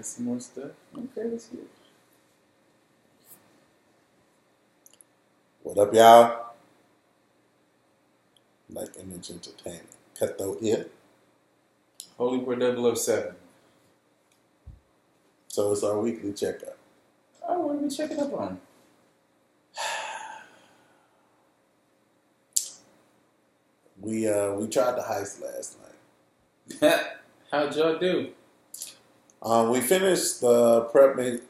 got some more stuff. Okay, let's hear it. What up, y'all? Like Image Entertainment. Cutthoate here. Holy War 007. So it's our weekly checkup. Oh, what are we checking up on? We tried the heist last night. How'd y'all do? We finished the prep made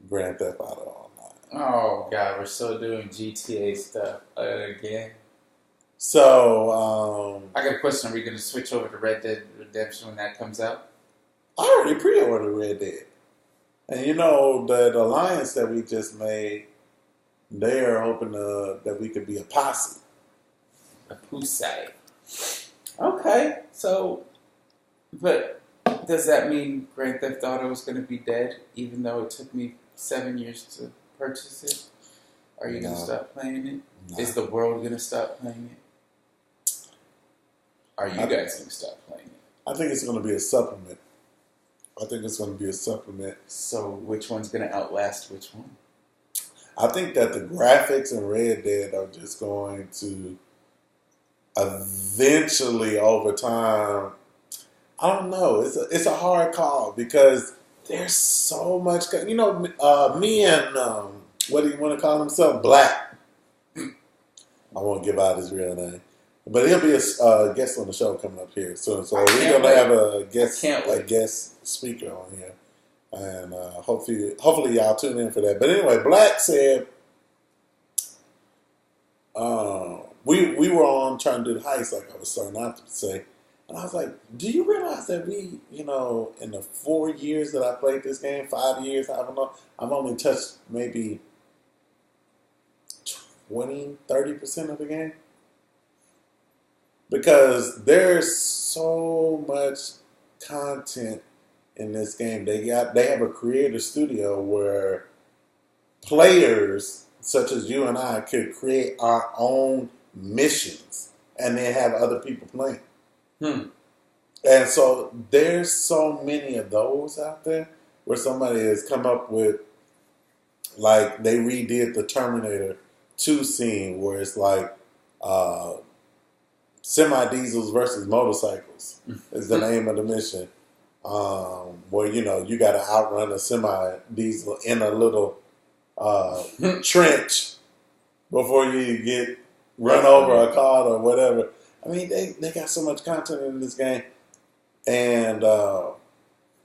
Grand Theft Auto Online. Oh, God, we're still doing GTA stuff again. So, I got a question. Are we going to switch over to Red Dead Redemption when that comes out? I already pre-ordered Red Dead. And you know, the alliance that we just made, they are hoping that we could be a posse. A Pusai. Okay, so, but does that mean Grand Theft Auto is going to be dead, even though it took me 7 years to purchase it? Are you going to stop playing it? No. Is the world going to stop playing it? Are you guys going to stop playing it? I think it's going to be a supplement. So which one's going to outlast which one? I think that the graphics in Red Dead are just going to eventually, over time, I don't know. It's a hard call because there's so much. You know, me and what do you want to call himself? Black. I won't give out his real name, but he'll be a guest on the show coming up here soon. So we're gonna have a guest speaker on here, and hopefully y'all tune in for that. But anyway, Black said we were on trying to do the heist, like I was starting out to say, and I was like, do you realize that we, in the 4 years that I played this game, 5 years, I don't know, I've only touched maybe 20-30% of the game? Because there's so much content in this game. They have a creator studio where players such as you and I could create our own missions and then have other people playing. And so there's so many of those out there where somebody has come up with, like, they redid the Terminator 2 scene where it's like semi-diesels versus motorcycles is the name of the mission. Where, you got to outrun a semi-diesel in a little trench before you get run over a car or whatever. I mean, they got so much content in this game. And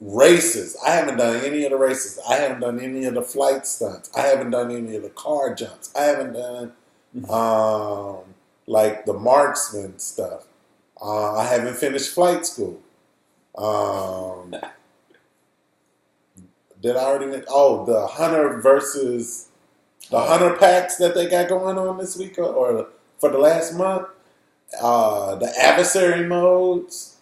races. I haven't done any of the races. I haven't done any of the flight stunts. I haven't done any of the car jumps. I haven't done like the marksman stuff. I haven't finished flight school. Did I already mention? Oh, the hunter versus the hunter packs that they got going on this week or for the last month. The adversary modes.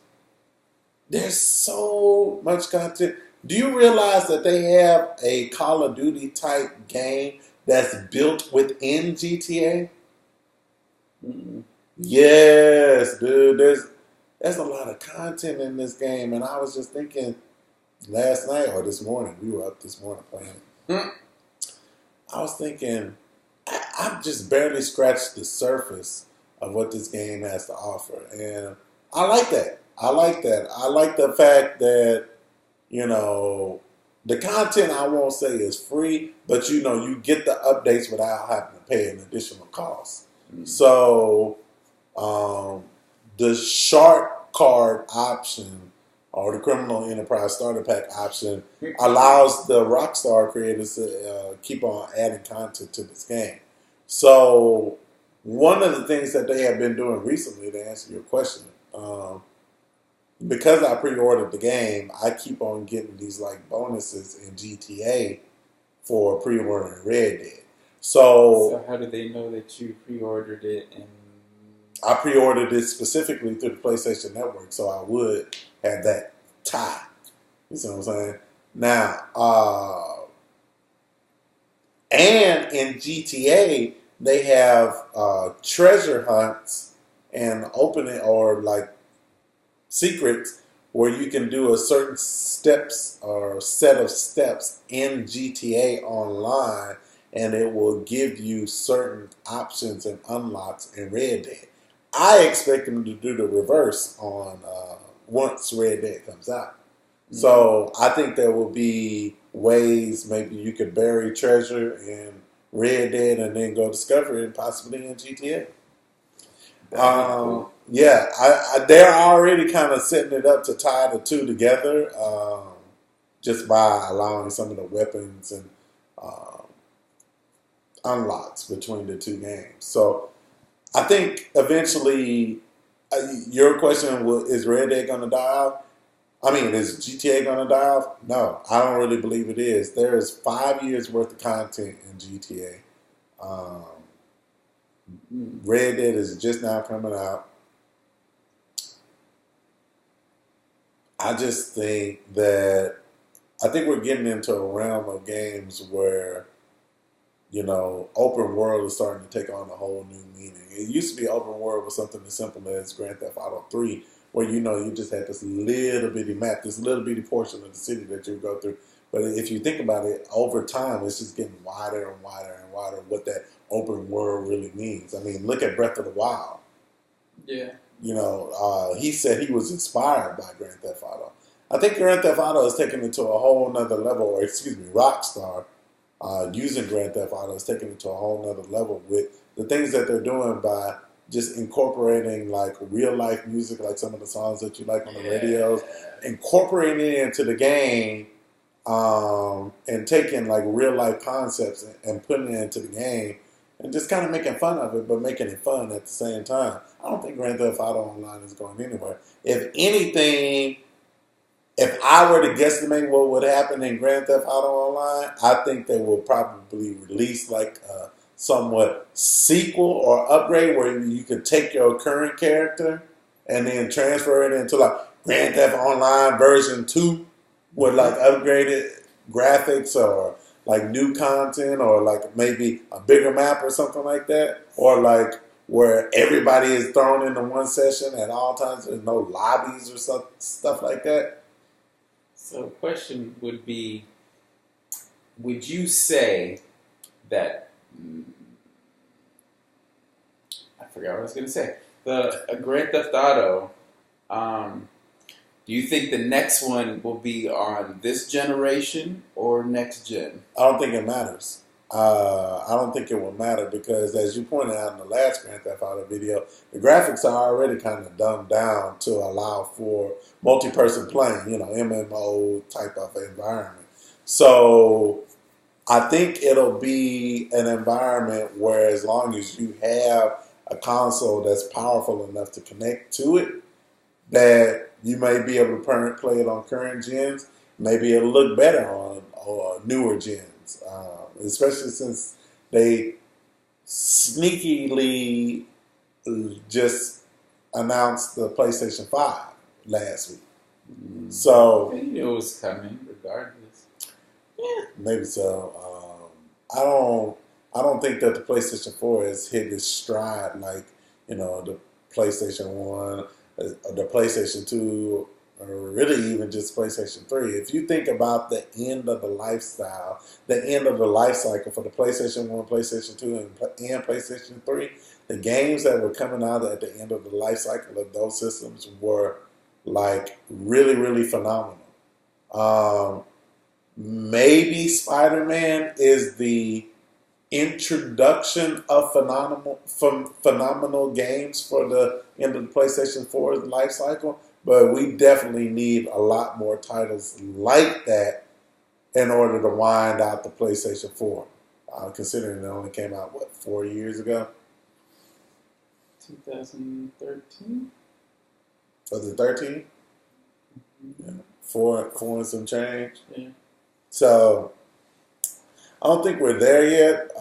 There's so much content. Do you realize that they have a Call of Duty type game that's built within GTA? Yes, dude. There's a lot of content in this game, and I was just thinking last night or this morning. We were up this morning playing. I was thinking, I've just barely scratched the surface of what this game has to offer, and I like that. I like the fact that, the content, I won't say is free, but you get the updates without having to pay an additional cost. So, the shark card option or the Criminal Enterprise Starter Pack option allows the RockStar creators to keep on adding content to this game. So, one of the things that they have been doing recently, to answer your question, because I pre-ordered the game, I keep on getting these like bonuses in GTA for pre-ordering Red Dead. So how do they know that you pre-ordered it? And I pre-ordered it specifically through the PlayStation Network, so I would have that tie. You see what I'm saying? Now, and in GTA, they have treasure hunts and opening or like secrets where you can do a certain steps or set of steps in GTA Online, and it will give you certain options and unlocks in Red Dead. I expect them to do the reverse on once Red Dead comes out. So I think there will be ways maybe you could bury treasure in Red Dead and then go discover it possibly in GTA. Cool. Yeah, they're already kind of setting it up to tie the two together just by allowing some of the weapons and unlocks between the two games. So I think eventually your question is Red Dead going to die out? I mean, is GTA going to die off? No, I don't really believe it is. There is 5 years worth of content in GTA. Red Dead is just now coming out. I just think we're getting into a realm of games where, open world is starting to take on a whole new meaning. It used to be open world was something as simple as Grand Theft Auto 3, where you just had this little bitty map, this little bitty portion of the city that you would go through. But if you think about it, over time, it's just getting wider and wider and wider what that open world really means. I mean, look at Breath of the Wild. Yeah. He said he was inspired by Grand Theft Auto. I think Grand Theft Auto is taking it to a whole nother level, or RockStar using Grand Theft Auto is taking it to a whole nother level with the things that they're doing by just incorporating like real life music, like some of the songs that you like on the radios, incorporating it into the game, and taking like real life concepts and putting it into the game and just kind of making fun of it, but making it fun at the same time. I don't think Grand Theft Auto Online is going anywhere. If anything, if I were to guesstimate what would happen in Grand Theft Auto Online, I think they will probably release like a somewhat sequel or upgrade where you could take your current character and then transfer it into like Grand Theft Online version 2 with like upgraded graphics or like new content or like maybe a bigger map or something like that. Or like where everybody is thrown into one session at all times. There's no lobbies or stuff like that. So the question would be, would you say that, I forgot what I was going to say, the Grand Theft Auto, do you think the next one will be on this generation or next gen? I don't think it matters. I don't think it will matter because, as you pointed out in the last Grand Theft Auto video, the graphics are already kind of dumbed down to allow for multi-person playing, MMO type of environment. So I think it'll be an environment where as long as you have a console that's powerful enough to connect to it, that you may be able to play it on current gens. Maybe it'll look better on newer gens, especially since they sneakily just announced the PlayStation 5 last week. So I knew it was coming, regardless. Yeah, maybe so. I don't think that the PlayStation 4 has hit its stride like the PlayStation 1. The PlayStation 2, or really even just PlayStation 3. If you think about the end of the life cycle for the PlayStation 1, PlayStation 2, and PlayStation 3, the games that were coming out at the end of the life cycle of those systems were like really, really phenomenal. Maybe Spider-Man is the introduction of phenomenal games for the end of the PlayStation 4's life cycle, but we definitely need a lot more titles like that in order to wind out the PlayStation 4. Considering it only came out 4 years ago? 2013? Was it 13? Yeah. Four and some change. Yeah. So I don't think we're there yet.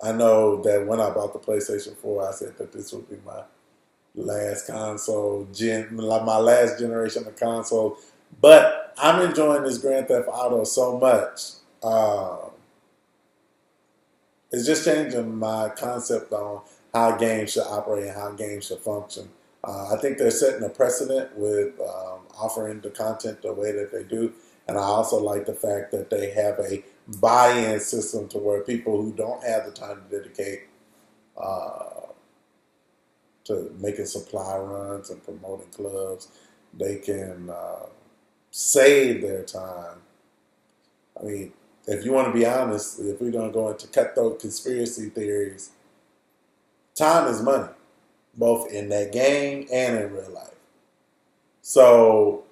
I know that when I bought the PlayStation 4, I said that this would be my last console, my last generation of console. But I'm enjoying this Grand Theft Auto so much. It's just changing my concept on how games should operate and how games should function. I think they're setting a precedent with offering the content the way that they do. And I also like the fact that they have a buy-in system to where people who don't have the time to dedicate uh, to making supply runs and promoting clubs, they can save their time. I mean, if you want to be honest, if we're going to go into cutthroat conspiracy theories, time is money, both in that game and in real life. So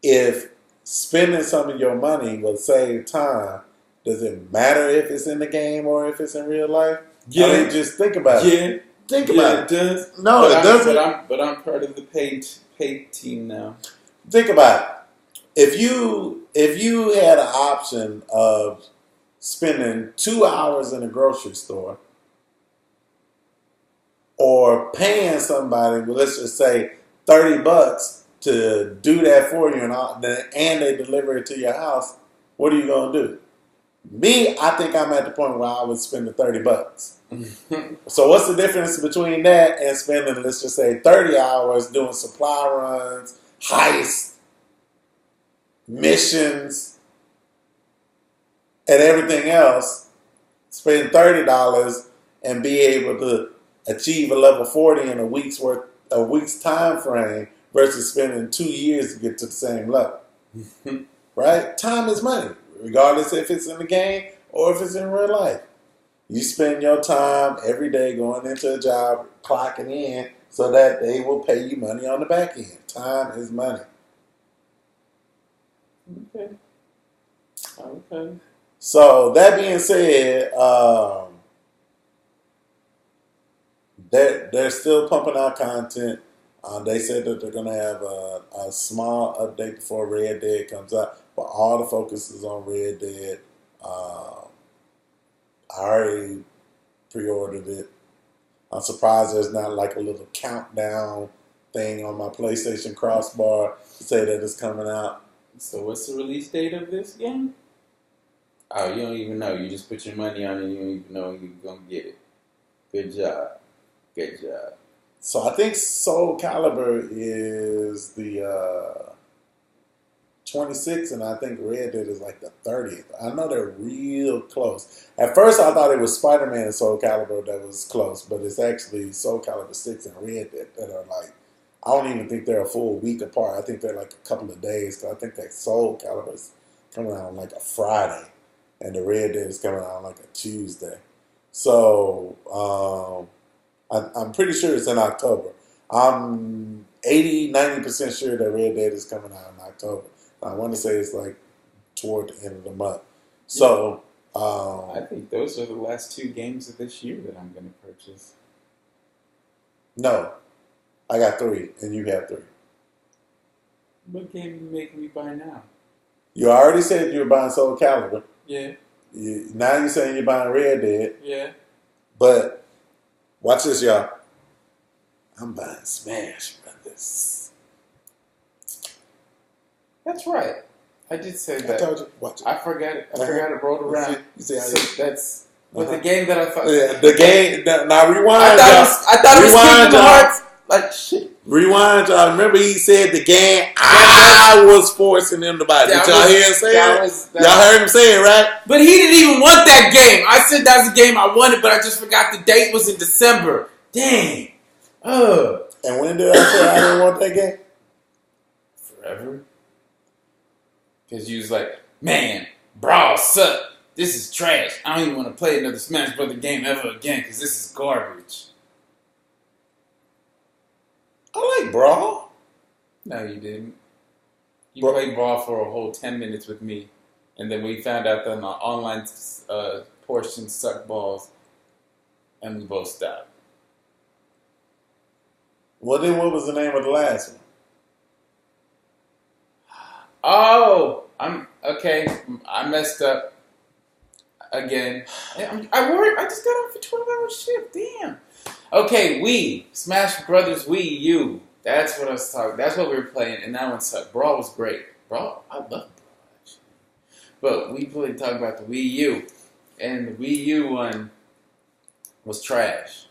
if spending some of your money will save time, does it matter if it's in the game or if it's in real life? Yeah. I mean, just think about it. Think about it does. No, but it doesn't. But I'm part of the paid team now. Think about it. If you had an option of spending 2 hours in a grocery store or paying somebody, well, let's just say $30 to do that for you and they deliver it to your house, what are you going to do? Me, I think I'm at the point where I would spend the $30. So what's the difference between that and spending, let's just say, 30 hours doing supply runs, heists, missions, and everything else, spend $30 and be able to achieve a level 40 in a week's time frame versus spending 2 years to get to the same level. Right? Time is money, regardless if it's in the game or if it's in real life. You spend your time every day going into a job, clocking in, so that they will pay you money on the back end. Time is money. Okay. So that being said, they're still pumping out content. They said that they're going to have a small update before Red Dead comes out, but all the focus is on Red Dead. I already pre-ordered it. I'm surprised there's not like a little countdown thing on my PlayStation crossbar to say that it's coming out. So what's the release date of this game? Oh, you don't even know. You just put your money on it and you don't even know you're going to get it. Good job. Good job. So I think Soul Calibur is the 26th, and I think Red Dead is like the 30th. I know they're real close. At first, I thought it was Spider-Man and Soul Calibur that was close, but it's actually Soul Calibur 6 and Red Dead that are like, I don't even think they're a full week apart. I think they're like a couple of days, because I think that Soul Calibur is coming out on like a Friday, and the Red Dead is coming out on like a Tuesday. So, I'm pretty sure it's in October. I'm 90% sure that Red Dead is coming out in October. I want to say it's like toward the end of the month. So, I think those are the last 2 games of this year that I'm going to purchase. No, I got 3, and you have 3. What game are you making me buy now? You already said you were buying Soul Calibur. Yeah. Now you're saying you're buying Red Dead. Yeah. But watch this, y'all. I'm buying Smash Brothers. That's right. I did say that. I told you. Watch it. I forgot it. I forgot it rolled around. You see how So that's with the game that I thought. Yeah, the game. Now rewind. I thought it was Kingdom Hearts. Like shit. Rewind, y'all. Remember he said the game I was forcing him to buy. Did y'all hear him say it? Y'all heard him say it, right? But he didn't even want that game. I said that's the game I wanted, but I just forgot the date was in December. Dang. And when did I say I didn't want that game? Forever. Because you was like, man, Brawl suck. This is trash. I don't even want to play another Smash Brother game ever again because this is garbage. I like Brawl. No, you didn't. You played Brawl for a whole 10 minutes with me. And then we found out that the online portion sucked balls. And we both stopped. Well, then what was the name of the last one? Oh, okay. I messed up again. I worked. I just got off a 12-hour shift. Damn. Okay, Wii Smash Brothers Wii U. That's what I was talking. That's what we were playing, and that one sucked. Brawl was great. Brawl, I love Brawl actually. But we really talking about the Wii U, and the Wii U one was trash.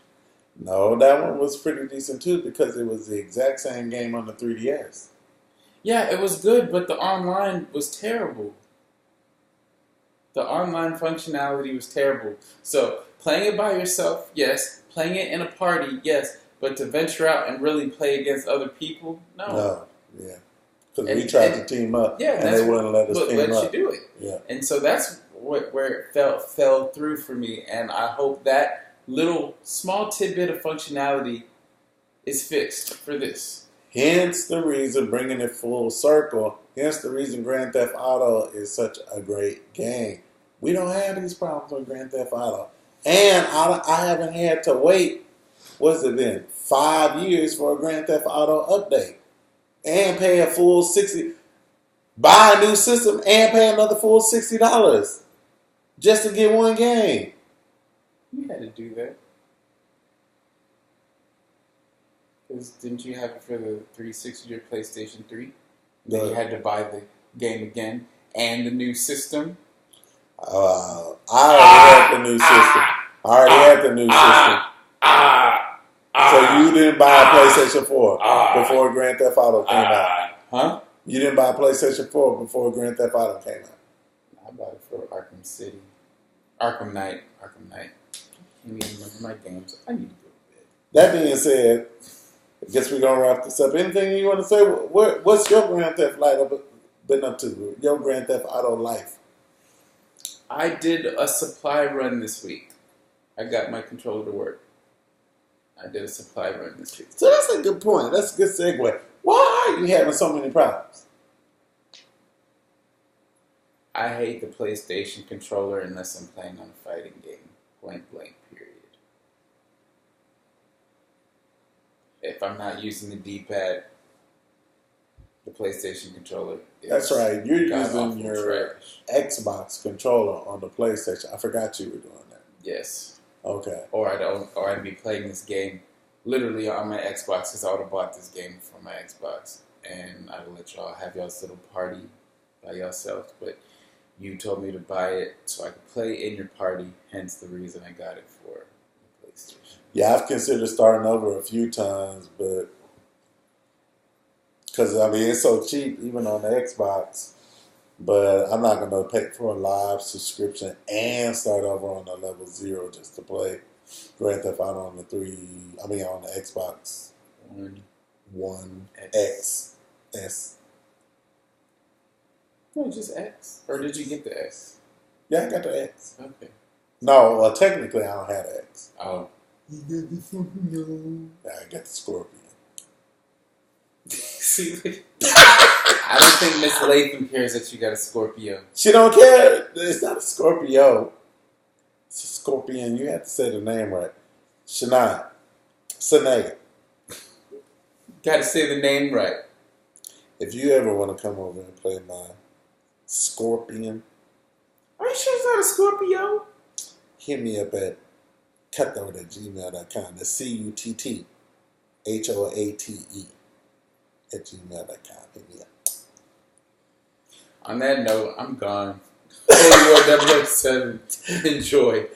No, that one was pretty decent too because it was the exact same game on the 3DS. Yeah, it was good, but the online was terrible. The online functionality was terrible. So playing it by yourself, yes. Playing it in a party, yes. But to venture out and really play against other people, no. No, yeah. Because we tried to team up, yeah, and they wouldn't let us team up. You do it. Yeah. And so that's where it fell through for me. And I hope that little small tidbit of functionality is fixed for this. Hence the reason, bringing it full circle, hence the reason Grand Theft Auto is such a great game. We don't have these problems with Grand Theft Auto. And I haven't had to wait, what's it been, 5 years for a Grand Theft Auto update. And pay a full $60, buy a new system and pay another full $60 just to get one game. You had to do that. Because didn't you have it for the 360 or PlayStation 3? Then you had to buy the game again and the new system. I already had the new system. So you didn't buy a PlayStation 4 before Grand Theft Auto came out? Huh? You didn't buy a PlayStation 4 before Grand Theft Auto came out? I bought it for Arkham City. Arkham Knight. I can't even remember my games. I need to go to bed. That being said, I guess we're going to wrap this up. Anything you want to say? What's your Grand Theft Auto been up to? Your Grand Theft Auto life? I did a supply run this week. I got my controller to work. I did a supply run this week. So that's a good point. That's a good segue. Why are you having so many problems? I hate the PlayStation controller unless I'm playing on a fighting game. Blank, period. If I'm not using the D-pad, the PlayStation controller is That's right. You're using your trash. Xbox controller on the PlayStation. I forgot you were doing that. Yes. Okay. Or I'd be playing this game literally on my Xbox because I would have bought this game for my Xbox, and I would let y'all have y'all's little party by yourself. But you told me to buy it so I could play in your party. Hence the reason I got it for the PlayStation. Yeah, I've considered starting over a few times, but because I mean it's so cheap even on the Xbox. But I'm not going to pay for a live subscription and start over on the level 0 just to play Grand Theft Auto on the on the Xbox One X S. No, just X. Or did you get the X? Yeah, I got the X. Okay. No, well, technically I don't have the X. Oh. Yeah, I got the Scorpion. See, I don't think Miss Latham cares that you got a Scorpio. She don't care. It's not a Scorpio. It's a Scorpion. You have to say the name right. Shania. Got to say the name right. If you ever want to come over and play my Scorpion, Are you sure it's not a Scorpio? hit me up at Cutthoate@gmail.com. That's CUTTHOATE @gmail.com. Hit me up. On that note, I'm gone. Holy War 007. Enjoy.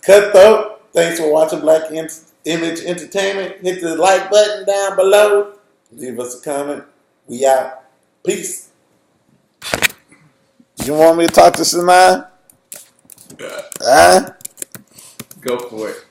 Cutthoate, thanks for watching Black Image Entertainment. Hit the like button down below. Leave us a comment. We out. Peace. You want me to talk to Shania? Go for it.